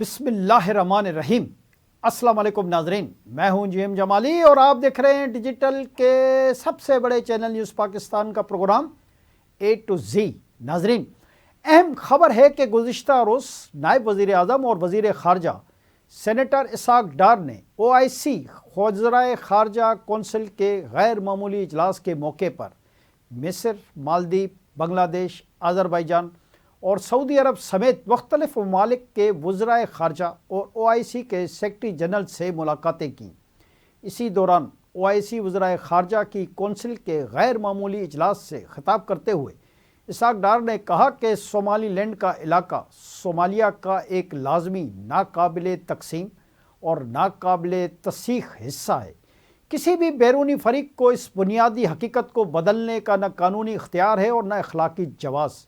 بسم اللہ الرحمن الرحیم۔ السلام علیکم ناظرین، میں ہوں جی ایم جمالی اور آپ دیکھ رہے ہیں ڈیجیٹل کے سب سے بڑے چینل نیوز پاکستان کا پروگرام اے ٹو زی۔ ناظرین، اہم خبر ہے کہ گزشتہ روز نائب وزیر اعظم اور وزیر خارجہ سینیٹر اسحاق ڈار نے OIC وزرائے خارجہ کونسل کے غیر معمولی اجلاس کے موقع پر مصر، مالدیپ، بنگلہ دیش، آذربائیجان اور سعودی عرب سمیت مختلف ممالک کے وزرائے خارجہ اور OIC کے سیکرٹری جنرل سے ملاقاتیں کیں۔ اسی دوران OIC وزرائے خارجہ کی کونسل کے غیر معمولی اجلاس سے خطاب کرتے ہوئے اسحاق ڈار نے کہا کہ صومالی لینڈ کا علاقہ صومالیہ کا ایک لازمی، ناقابل تقسیم اور ناقابل تصحیح حصہ ہے۔ کسی بھی بیرونی فریق کو اس بنیادی حقیقت کو بدلنے کا نہ قانونی اختیار ہے اور نہ اخلاقی جواز۔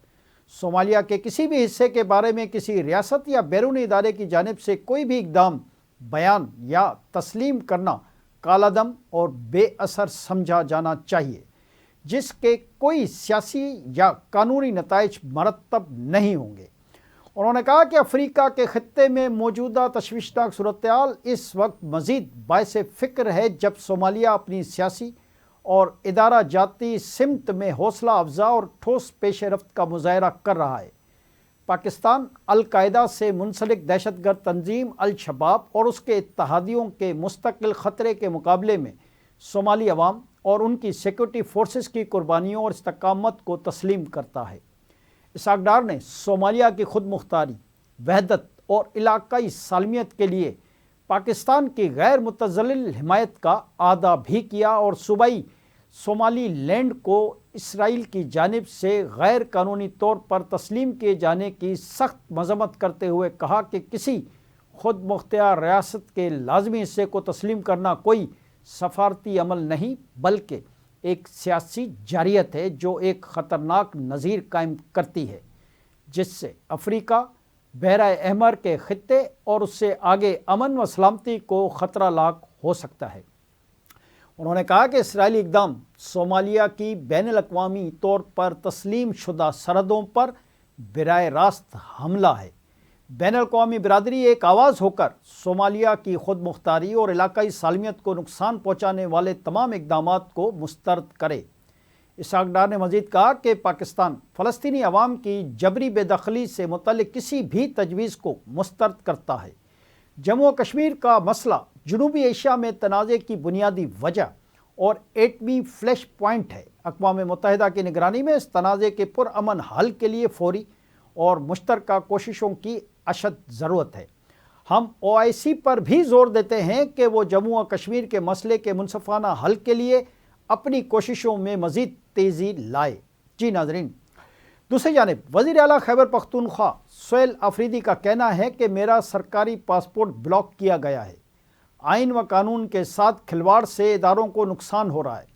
صومالیہ کے کسی بھی حصے کے بارے میں کسی ریاست یا بیرونی ادارے کی جانب سے کوئی بھی اقدام، بیان یا تسلیم کرنا کالعدم اور بے اثر سمجھا جانا چاہیے، جس کے کوئی سیاسی یا قانونی نتائج مرتب نہیں ہوں گے۔ انہوں نے کہا کہ افریقہ کے خطے میں موجودہ تشویشناک صورتحال اس وقت مزید باعث فکر ہے جب صومالیہ اپنی سیاسی اور ادارہ جاتی سمت میں حوصلہ افزا اور ٹھوس پیش رفت کا مظاہرہ کر رہا ہے۔ پاکستان القاعدہ سے منسلک دہشت گرد تنظیم الشباب اور اس کے اتحادیوں کے مستقل خطرے کے مقابلے میں صومالی عوام اور ان کی سیکورٹی فورسز کی قربانیوں اور استقامت کو تسلیم کرتا ہے۔ اسحاق ڈار نے صومالیہ کی خود مختاری، وحدت اور علاقائی سالمیت کے لیے پاکستان کی غیر متزلزل حمایت کا اعادہ بھی کیا اور صوبائی صومالی لینڈ کو اسرائیل کی جانب سے غیر قانونی طور پر تسلیم کیے جانے کی سخت مذمت کرتے ہوئے کہا کہ کسی خود مختار ریاست کے لازمی حصے کو تسلیم کرنا کوئی سفارتی عمل نہیں بلکہ ایک سیاسی جارحیت ہے جو ایک خطرناک نظیر قائم کرتی ہے، جس سے افریقہ، بحیرہ احمر کے خطے اور اس سے آگے امن و سلامتی کو خطرہ لاحق ہو سکتا ہے۔ انہوں نے کہا کہ اسرائیلی اقدام صومالیہ کی بین الاقوامی طور پر تسلیم شدہ سرحدوں پر براہ راست حملہ ہے۔ بین الاقوامی برادری ایک آواز ہو کر صومالیہ کی خود مختاری اور علاقائی سالمیت کو نقصان پہنچانے والے تمام اقدامات کو مسترد کرے۔ اسحاق ڈار نے مزید کہا کہ پاکستان فلسطینی عوام کی جبری بے دخلی سے متعلق کسی بھی تجویز کو مسترد کرتا ہے۔ جموں و کشمیر کا مسئلہ جنوبی ایشیا میں تنازع کی بنیادی وجہ اور ایٹمی فلیش پوائنٹ ہے۔ اقوام متحدہ کی نگرانی میں اس تنازع کے پرامن حل کے لیے فوری اور مشترکہ کوششوں کی اشد ضرورت ہے۔ ہم OIC پر بھی زور دیتے ہیں کہ وہ جموں و کشمیر کے مسئلے کے منصفانہ حل کے لیے اپنی کوششوں میں مزید تیزی لائے۔ جی ناظرین، دوسری جانب وزیر اعلیٰ خیبر پختونخوا سہیل آفریدی کا کہنا ہے کہ میرا سرکاری پاسپورٹ بلاک کیا گیا ہے۔ آئین و قانون کے ساتھ کھلواڑ سے اداروں کو نقصان ہو رہا ہے۔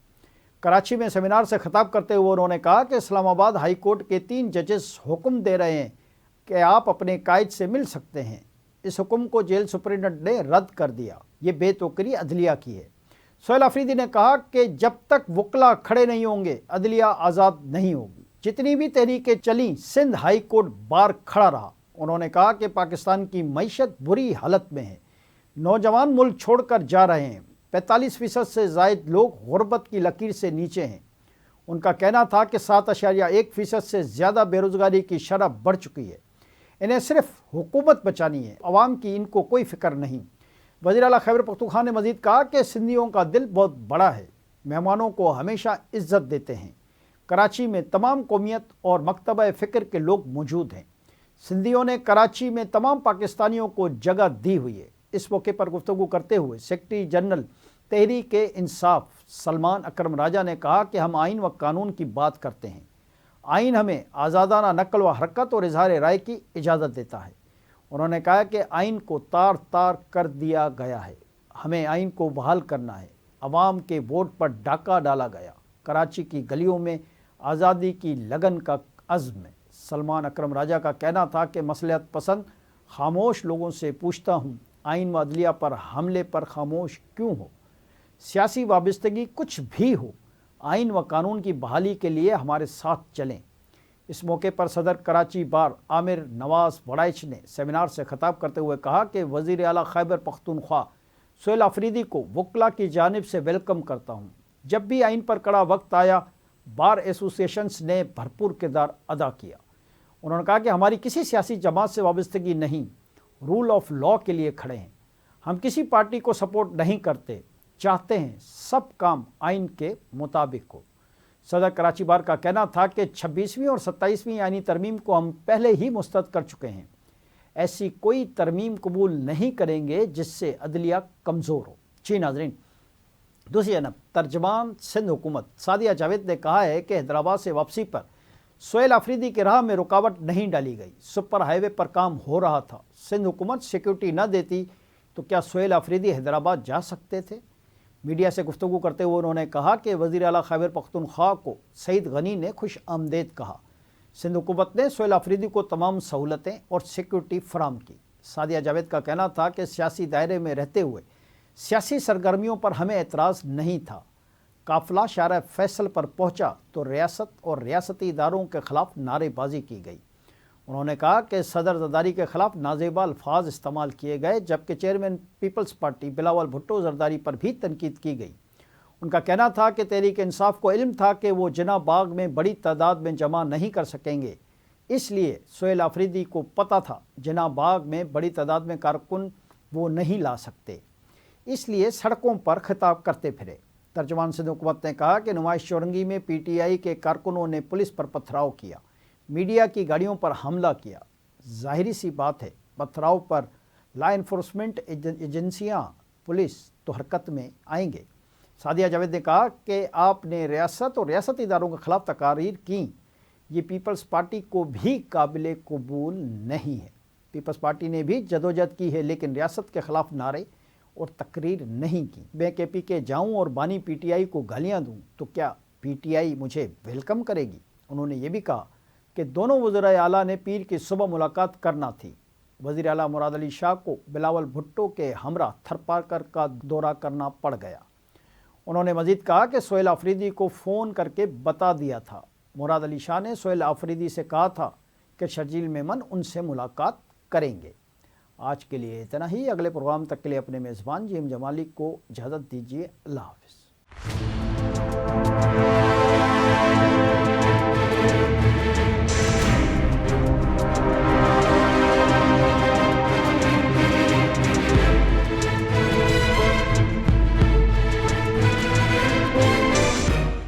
کراچی میں سیمینار سے خطاب کرتے ہوئے انہوں نے کہا کہ اسلام آباد ہائی کورٹ کے 3 ججز حکم دے رہے ہیں کہ آپ اپنے قائد سے مل سکتے ہیں۔ اس حکم کو جیل سپرنٹنڈنٹ نے رد کر دیا۔ یہ بے توقری عدلیہ کی ہے۔ سہیل آفریدی نے کہا کہ جب تک وکلا کھڑے نہیں ہوں گے عدلیہ آزاد نہیں ہوگی۔ جتنی بھی تحریکیں چلیں سندھ ہائی کورٹ بار کھڑا رہا۔ انہوں نے کہا کہ پاکستان کی معیشت بری حالت میں ہے، نوجوان ملک چھوڑ کر جا رہے ہیں، 45% سے زائد لوگ غربت کی لکیر سے نیچے ہیں۔ ان کا کہنا تھا کہ 7.1% سے زیادہ بے روزگاری کی شرح بڑھ چکی ہے۔ انہیں صرف حکومت بچانی ہے، عوام کی ان کو کوئی فکر نہیں۔ وزیر اعلیٰ خیبر پختونخوا نے مزید کہا کہ سندھیوں کا دل بہت بڑا ہے، مہمانوں کو ہمیشہ عزت دیتے ہیں۔ کراچی میں تمام قومیت اور مکتبہ فکر کے لوگ موجود ہیں۔ سندھیوں نے کراچی میں تمام پاکستانیوں کو جگہ دی ہوئی ہے۔ اس موقع پر گفتگو کرتے ہوئے سیکرٹری جنرل تحریک انصاف سلمان اکرم راجہ نے کہا کہ ہم آئین و قانون کی بات کرتے ہیں۔ آئین ہمیں آزادانہ نقل و حرکت اور اظہار رائے کی اجازت دیتا ہے۔ انہوں نے کہا کہ آئین کو تار تار کر دیا گیا ہے، ہمیں آئین کو بحال کرنا ہے۔ عوام کے ووٹ پر ڈاکہ ڈالا گیا۔ کراچی کی گلیوں میں آزادی کی لگن کا عزم ہے۔ سلمان اکرم راجہ کا کہنا تھا کہ مصلحت پسند خاموش لوگوں سے پوچھتا ہوں، آئین و عدلیہ پر حملے پر خاموش کیوں ہو؟ سیاسی وابستگی کچھ بھی ہو، آئین و قانون کی بحالی کے لیے ہمارے ساتھ چلیں۔ اس موقع پر صدر کراچی بار عامر نواز وڑائچ نے سیمینار سے خطاب کرتے ہوئے کہا کہ وزیر اعلیٰ خیبر پختونخوا سہیل آفریدی کو وکلا کی جانب سے ویلکم کرتا ہوں۔ جب بھی آئین پر کڑا وقت آیا بار ایسوسی ایشنز نے بھرپور کردار ادا کیا۔ انہوں نے کہا کہ ہماری کسی سیاسی جماعت سے وابستگی نہیں، رول آف لاء کے لیے کھڑے ہیں۔ ہم کسی پارٹی کو سپورٹ نہیں کرتے، چاہتے ہیں سب کام آئین کے مطابق ہو۔ صدر کراچی بار کا کہنا تھا کہ 26ویں اور 27ویں آئینی ترمیم کو ہم پہلے ہی مسترد کر چکے ہیں، ایسی کوئی ترمیم قبول نہیں کریں گے جس سے عدلیہ کمزور ہو۔ جی ناظرین، دوسری جانب ترجمان سندھ حکومت سعدیہ جاوید نے کہا ہے کہ حیدرآباد سے واپسی پر سہیل آفریدی کی راہ میں رکاوٹ نہیں ڈالی گئی، سپر ہائی وے پر کام ہو رہا تھا۔ سندھ حکومت سیکیورٹی نہ دیتی تو کیا سہیل آفریدی حیدرآباد جا سکتے تھے؟ میڈیا سے گفتگو کرتے ہوئے انہوں نے کہا کہ وزیر اعلیٰ خیبر پختونخوا کو سعید غنی نے خوش آمدید کہا۔ سندھ حکومت نے سہیل آفریدی کو تمام سہولتیں اور سیکیورٹی فراہم کی۔ سعدیہ جاوید کا کہنا تھا کہ سیاسی دائرے میں رہتے ہوئے سیاسی سرگرمیوں پر ہمیں اعتراض نہیں تھا۔ قافلہ شارع فیصل پر پہنچا تو ریاست اور ریاستی اداروں کے خلاف نعرے بازی کی گئی۔ انہوں نے کہا کہ صدر زرداری کے خلاف نازیبا الفاظ استعمال کیے گئے، جبکہ چیئرمین پیپلز پارٹی بلاول بھٹو زرداری پر بھی تنقید کی گئی۔ ان کا کہنا تھا کہ تحریک انصاف کو علم تھا کہ وہ جناح باغ میں بڑی تعداد میں جمع نہیں کر سکیں گے، اس لیے سہیل آفریدی کو پتہ تھا جناح باغ میں بڑی تعداد میں کارکن وہ نہیں لا سکتے، اس لیے سڑکوں پر خطاب کرتے پھرے۔ ترجمان سندھ حکومت نے کہا کہ نمائش چورنگی میں پی ٹی آئی کے کارکنوں نے پولیس پر پتھراؤ کیا، میڈیا کی گاڑیوں پر حملہ کیا۔ ظاہری سی بات ہے پتھراؤ پر لا انفورسمنٹ ایجنسیاں پولیس تو حرکت میں آئیں گے۔ سعدیہ جاوید نے کہا کہ آپ نے ریاست اور ریاستی اداروں کے خلاف تقاریر کیں، یہ پیپلز پارٹی کو بھی قابل قبول نہیں ہے۔ پیپلز پارٹی نے بھی جدوجہد کی ہے لیکن ریاست کے خلاف نعرے اور تقریر نہیں کی۔ میں کے پی کے جاؤں اور بانی پی ٹی آئی کو گالیاں دوں تو کیا پی ٹی آئی مجھے ویلکم کرے گی؟ انہوں نے یہ بھی کہا کہ دونوں وزرائے اعلیٰ نے پیر کی صبح ملاقات کرنا تھی۔ وزیر اعلیٰ مراد علی شاہ کو بلاول بھٹو کے ہمراہ تھرپارکر کا دورہ کرنا پڑ گیا۔ انہوں نے مزید کہا کہ سہیل آفریدی کو فون کر کے بتا دیا تھا۔ مراد علی شاہ نے سہیل آفریدی سے کہا تھا کہ شرجیل میمن ان سے ملاقات کریں گے۔ آج کے لیے اتنا ہی، اگلے پروگرام تک کے لیے اپنے میزبان جیم جمالی کو اجازت دیجیے۔ اللہ حافظ۔